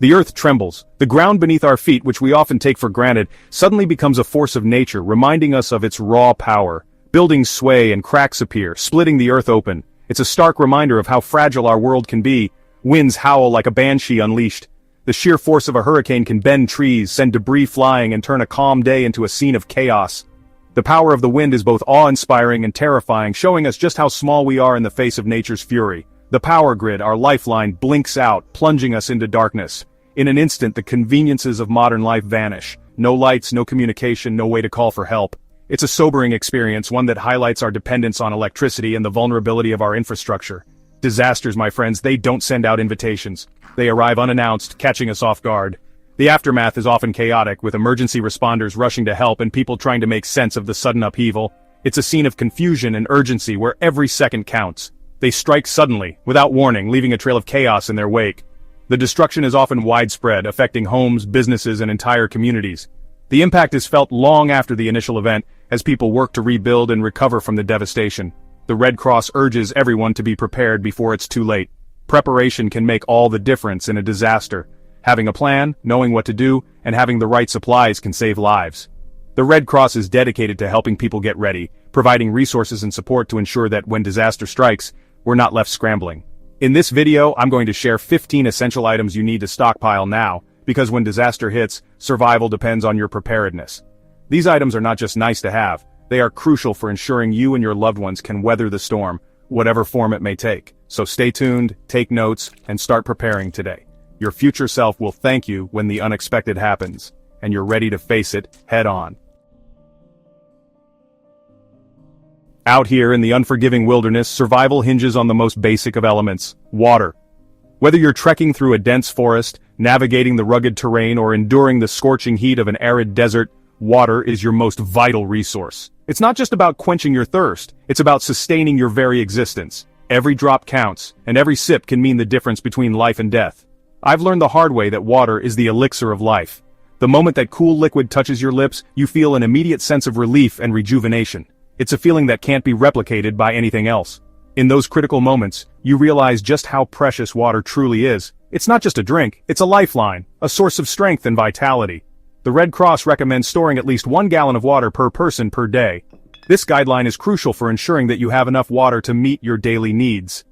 The earth trembles. The ground beneath our feet, which we often take for granted, suddenly becomes a force of nature, reminding us of its raw power. Buildings sway and cracks appear, splitting the earth open. It's a stark reminder of how fragile our world can be. Winds howl like a banshee unleashed. The sheer force of a hurricane can bend trees, send debris flying, and turn a calm day into a scene of chaos. The power of the wind is both awe-inspiring and terrifying, showing us just how small we are in the face of nature's fury. The power grid, our lifeline, blinks out, plunging us into darkness. In an instant, the conveniences of modern life vanish. No lights, no communication, no way to call for help. It's a sobering experience, one that highlights our dependence on electricity and the vulnerability of our infrastructure. Disasters, my friends, they don't send out invitations. They arrive unannounced, catching us off guard. The aftermath is often chaotic, with emergency responders rushing to help and people trying to make sense of the sudden upheaval. It's a scene of confusion and urgency where every second counts. They strike suddenly, without warning, leaving a trail of chaos in their wake. The destruction is often widespread, affecting homes, businesses, and entire communities. The impact is felt long after the initial event, as people work to rebuild and recover from the devastation. The Red Cross urges everyone to be prepared before it's too late. Preparation can make all the difference in a disaster. Having a plan, knowing what to do, and having the right supplies can save lives. The Red Cross is dedicated to helping people get ready, providing resources and support to ensure that when disaster strikes, we're not left scrambling. In this video, I'm going to share 15 essential items you need to stockpile now, because when disaster hits, survival depends on your preparedness. These items are not just nice to have, they are crucial for ensuring you and your loved ones can weather the storm, whatever form it may take. So stay tuned, take notes, and start preparing today. Your future self will thank you when the unexpected happens, and you're ready to face it head on. Out here in the unforgiving wilderness, survival hinges on the most basic of elements: water. Whether you're trekking through a dense forest, navigating the rugged terrain, or enduring the scorching heat of an arid desert, water is your most vital resource. It's not just about quenching your thirst, it's about sustaining your very existence. Every drop counts, and every sip can mean the difference between life and death. I've learned the hard way that water is the elixir of life. The moment that cool liquid touches your lips, you feel an immediate sense of relief and rejuvenation. It's a feeling that can't be replicated by anything else. In those critical moments, you realize just how precious water truly is. It's not just a drink, it's a lifeline, a source of strength and vitality. The Red Cross recommends storing at least 1 gallon of water per person per day. This guideline is crucial for ensuring that you have enough water to meet your daily needs.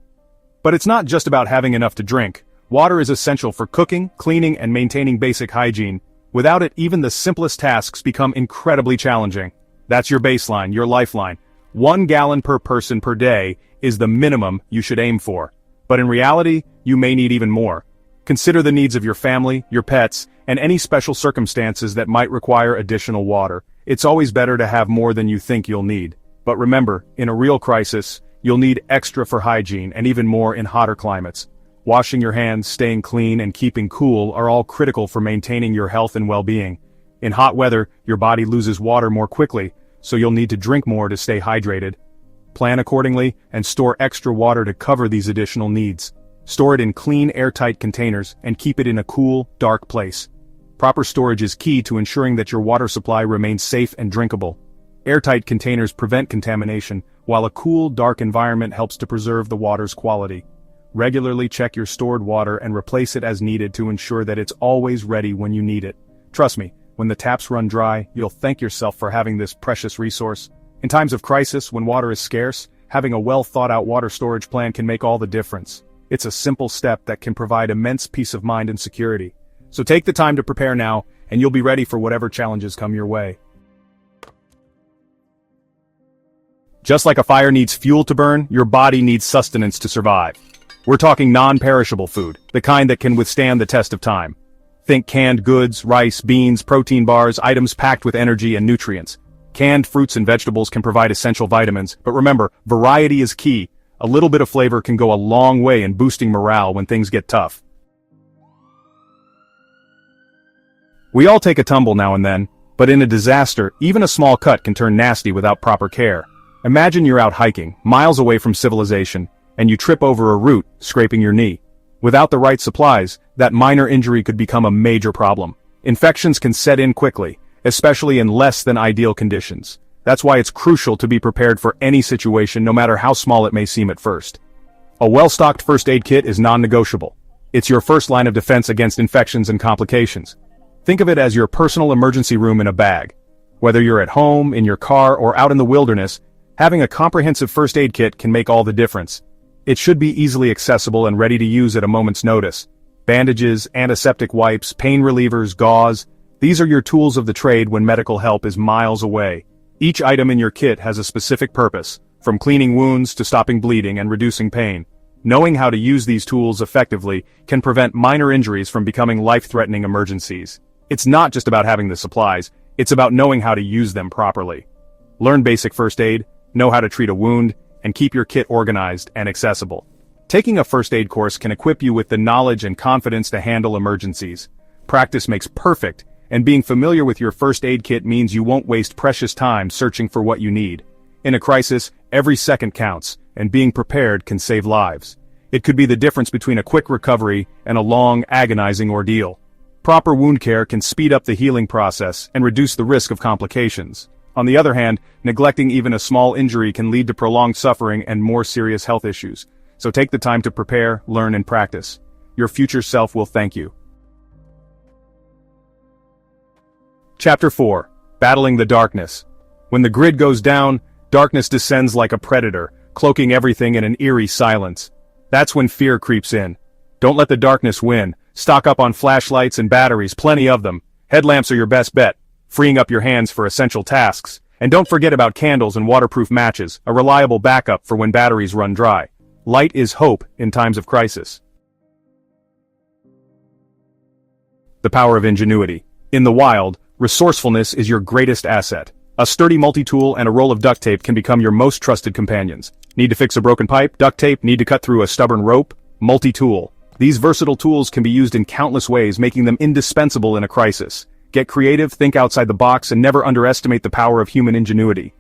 But it's not just about having enough to drink. Water is essential for cooking, cleaning, and maintaining basic hygiene. Without it, even the simplest tasks become incredibly challenging. That's your baseline, your lifeline. 1 gallon per person per day is the minimum you should aim for. But in reality, you may need even more. Consider the needs of your family, your pets, and any special circumstances that might require additional water. It's always better to have more than you think you'll need. But remember, in a real crisis, you'll need extra for hygiene and even more in hotter climates. Washing your hands, staying clean, and keeping cool are all critical for maintaining your health and well-being. In hot weather, your body loses water more quickly, so you'll need to drink more to stay hydrated. Plan accordingly, and store extra water to cover these additional needs. Store it in clean, airtight containers, and keep it in a cool, dark place. Proper storage is key to ensuring that your water supply remains safe and drinkable. Airtight containers prevent contamination, while a cool, dark environment helps to preserve the water's quality. Regularly check your stored water and replace it as needed to ensure that it's always ready when you need it. Trust me, when the taps run dry, you'll thank yourself for having this precious resource. In times of crisis, when water is scarce, having a well-thought-out water storage plan can make all the difference. It's a simple step that can provide immense peace of mind and security. So take the time to prepare now, and you'll be ready for whatever challenges come your way. Just like a fire needs fuel to burn, your body needs sustenance to survive. We're talking non-perishable food, the kind that can withstand the test of time. Think canned goods, rice, beans, protein bars, items packed with energy and nutrients. Canned fruits and vegetables can provide essential vitamins, but remember, variety is key. A little bit of flavor can go a long way in boosting morale when things get tough. We all take a tumble now and then, but in a disaster, even a small cut can turn nasty without proper care. Imagine you're out hiking, miles away from civilization, and you trip over a root, scraping your knee. Without the right supplies, that minor injury could become a major problem. Infections can set in quickly, especially in less than ideal conditions. That's why it's crucial to be prepared for any situation, no matter how small it may seem at first. A well-stocked first aid kit is non-negotiable. It's your first line of defense against infections and complications. Think of it as your personal emergency room in a bag. Whether you're at home, in your car, or out in the wilderness, having a comprehensive first aid kit can make all the difference. It should be easily accessible and ready to use at a moment's notice. Bandages, antiseptic wipes, pain relievers, gauze, these are your tools of the trade when medical help is miles away. Each item in your kit has a specific purpose, from cleaning wounds to stopping bleeding and reducing pain. Knowing how to use these tools effectively can prevent minor injuries from becoming life-threatening emergencies. It's not just about having the supplies, it's about knowing how to use them properly. Learn basic first aid, know how to treat a wound, and keep your kit organized and accessible. Taking a first aid course can equip you with the knowledge and confidence to handle emergencies. Practice makes perfect, and being familiar with your first aid kit means you won't waste precious time searching for what you need. In a crisis, every second counts, and being prepared can save lives. It could be the difference between a quick recovery and a long, agonizing ordeal. Proper wound care can speed up the healing process and reduce the risk of complications. On the other hand, neglecting even a small injury can lead to prolonged suffering and more serious health issues. So take the time to prepare, learn, and practice. Your future self will thank you. Chapter 4. Battling the Darkness. When the grid goes down, darkness descends like a predator, cloaking everything in an eerie silence. That's when fear creeps in. Don't let the darkness win. Stock up on flashlights and batteries, plenty of them. Headlamps are your best bet, freeing up your hands for essential tasks. And don't forget about candles and waterproof matches, a reliable backup for when batteries run dry. Light is hope in times of crisis. The power of ingenuity. In the wild, resourcefulness is your greatest asset. A sturdy multi-tool and a roll of duct tape can become your most trusted companions. Need to fix a broken pipe? Duct tape. Need to cut through a stubborn rope? Multi-tool. These versatile tools can be used in countless ways, making them indispensable in a crisis. Get creative, think outside the box, and never underestimate the power of human ingenuity.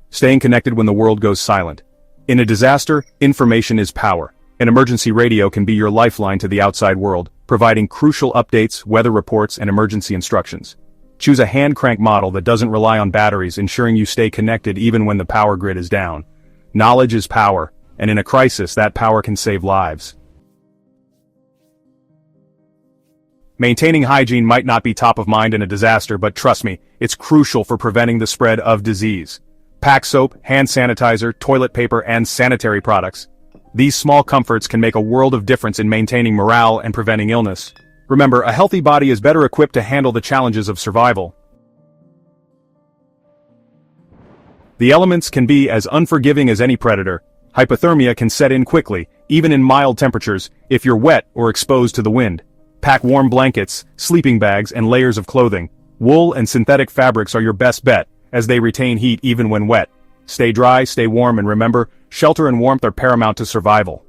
Staying connected when the world goes silent. In a disaster, information is power. An emergency radio can be your lifeline to the outside world, providing crucial updates, weather reports, and emergency instructions. Choose a hand crank model that doesn't rely on batteries, ensuring you stay connected even when the power grid is down. Knowledge is power, and in a crisis, that power can save lives. Maintaining hygiene might not be top of mind in a disaster, but trust me, it's crucial for preventing the spread of disease. Pack soap, hand sanitizer, toilet paper, and sanitary products. These small comforts can make a world of difference in maintaining morale and preventing illness. Remember, a healthy body is better equipped to handle the challenges of survival. The elements can be as unforgiving as any predator. Hypothermia can set in quickly, even in mild temperatures, if you're wet or exposed to the wind. Pack warm blankets, sleeping bags, and layers of clothing. Wool and synthetic fabrics are your best bet, as they retain heat even when wet. Stay dry, stay warm, and remember, shelter and warmth are paramount to survival.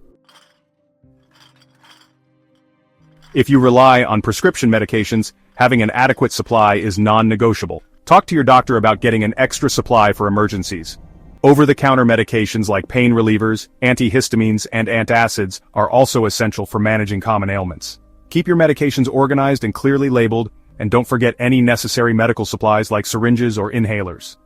If you rely on prescription medications, having an adequate supply is non-negotiable. Talk to your doctor about getting an extra supply for emergencies. Over-the-counter medications like pain relievers, antihistamines, and antacids are also essential for managing common ailments. Keep your medications organized and clearly labeled, and don't forget any necessary medical supplies like syringes or inhalers.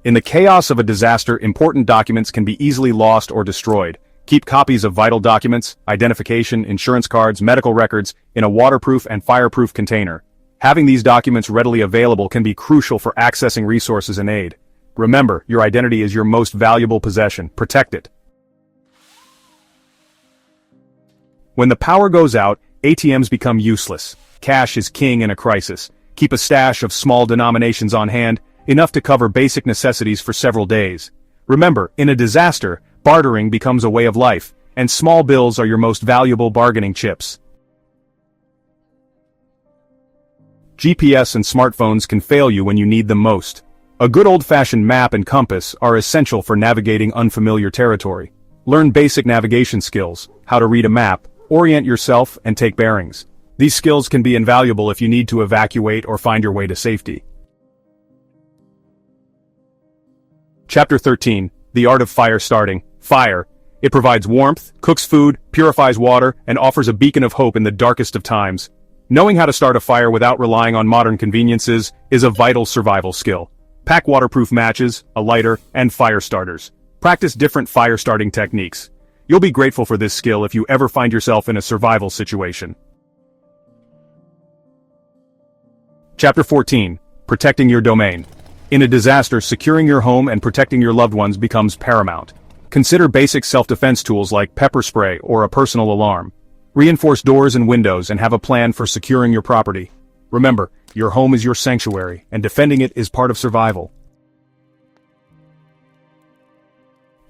In the chaos of a disaster, important documents can be easily lost or destroyed. Keep copies of vital documents, identification, insurance cards, medical records, in a waterproof and fireproof container. Having these documents readily available can be crucial for accessing resources and aid. Remember, your identity is your most valuable possession. Protect it. When the power goes out, ATMs become useless. Cash is king in a crisis. Keep a stash of small denominations on hand, enough to cover basic necessities for several days. Remember, in a disaster, bartering becomes a way of life, and small bills are your most valuable bargaining chips. GPS and smartphones can fail you when you need them most. A good old-fashioned map and compass are essential for navigating unfamiliar territory. Learn basic navigation skills, how to read a map, orient yourself, and take bearings. These skills can be invaluable if you need to evacuate or find your way to safety. Chapter 13. The Art of Fire Starting. Fire. It provides warmth, cooks food, purifies water, and offers a beacon of hope in the darkest of times. Knowing how to start a fire without relying on modern conveniences is a vital survival skill. Pack waterproof matches, a lighter, and fire starters. Practice different fire starting techniques. You'll be grateful for this skill if you ever find yourself in a survival situation. Chapter 14. Protecting your domain. In a disaster, securing your home and protecting your loved ones becomes paramount. Consider basic self-defense tools like pepper spray or a personal alarm. Reinforce doors and windows and have a plan for securing your property. Remember, your home is your sanctuary, and defending it is part of survival.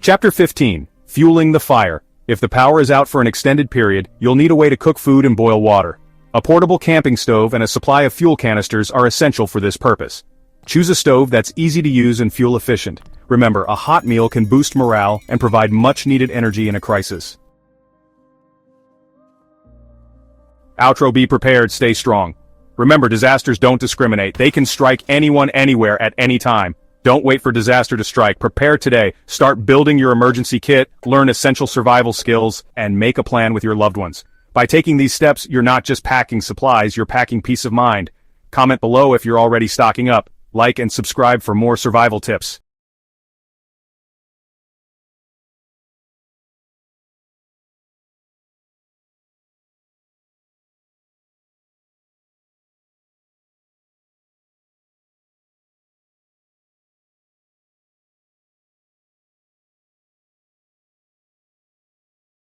Chapter 15. Fueling the fire. If the power is out for an extended period, you'll need a way to cook food and boil water. A portable camping stove and a supply of fuel canisters are essential for this purpose. Choose a stove that's easy to use and fuel efficient. Remember, a hot meal can boost morale and provide much-needed energy in a crisis. Outro. Be prepared, stay strong. Remember, disasters don't discriminate. They can strike anyone, anywhere, at any time. Don't wait for disaster to strike. Prepare today. Start building your emergency kit, learn essential survival skills, and make a plan with your loved ones. By taking these steps, you're not just packing supplies, you're packing peace of mind. Comment below if you're already stocking up. Like and subscribe for more survival tips.